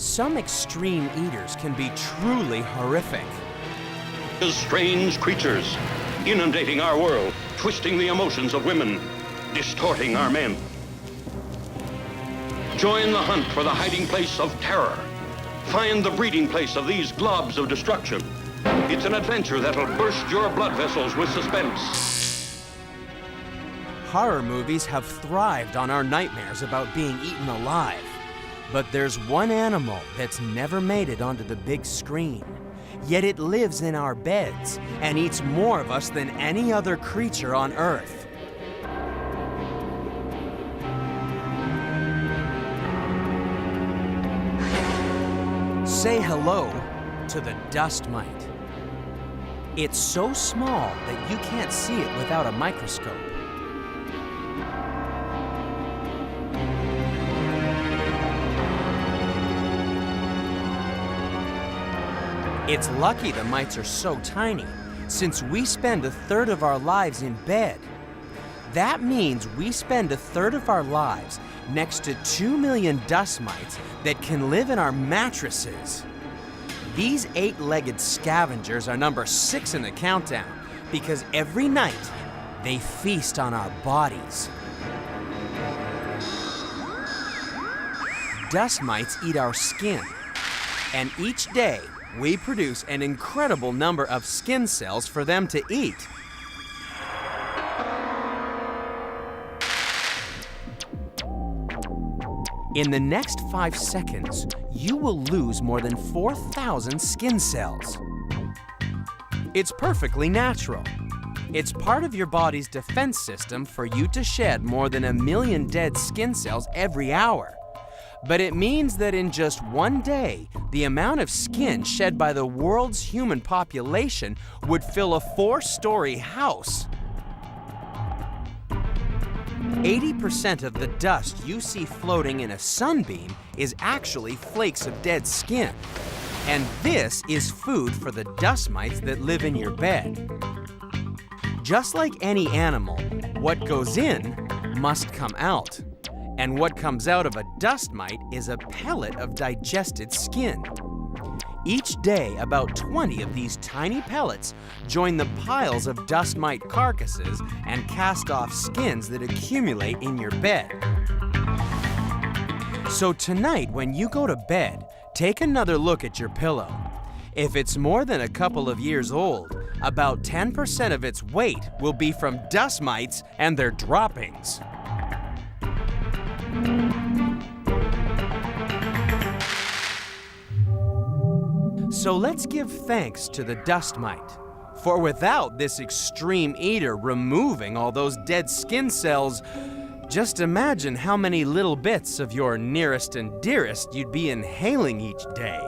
Some extreme eaters can be truly horrific. Strange creatures inundating our world, twisting the emotions of women, distorting our men. Join the hunt for the hiding place of terror. Find the breeding place of these globs of destruction. It's an adventure that'll burst your blood vessels with suspense. Horror movies have thrived on our nightmares about being eaten alive. But there's one animal that's never made it onto the big screen. Yet it lives in our beds and eats more of us than any other creature on Earth. Say hello to the dust mite. It's so small that you can't see it without a microscope. It's lucky the mites are so tiny, since we spend a third of our lives in bed. That means we spend a third of our lives next to 2 million dust mites that can live in our mattresses. These 8-legged scavengers are number 6 in the countdown because every night they feast on our bodies. Dust mites eat our skin, and each day we produce an incredible number of skin cells for them to eat. In the next 5 seconds, you will lose more than 4,000 skin cells. It's perfectly natural. It's part of your body's defense system for you to shed more than 1 million dead skin cells every hour. But it means that in just one day, the amount of skin shed by the world's human population would fill a 4-story house. 80% of the dust you see floating in a sunbeam is actually flakes of dead skin. And this is food for the dust mites that live in your bed. Just like any animal, what goes in must come out. And what comes out of a dust mite is a pellet of digested skin. Each day, about 20 of these tiny pellets join the piles of dust mite carcasses and cast off skins that accumulate in your bed. So tonight, when you go to bed, take another look at your pillow. If it's more than a couple of years old, about 10% of its weight will be from dust mites and their droppings. So let's give thanks to the dust mite. For without this extreme eater removing all those dead skin cells, just imagine how many little bits of your nearest and dearest you'd be inhaling each day.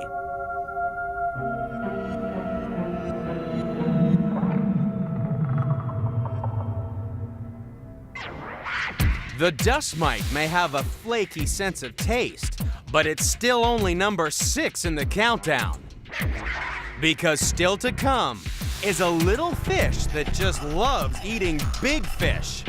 The dust mite may have a flaky sense of taste, but it's still only number 6 in the countdown. Because still to come is a little fish that just loves eating big fish.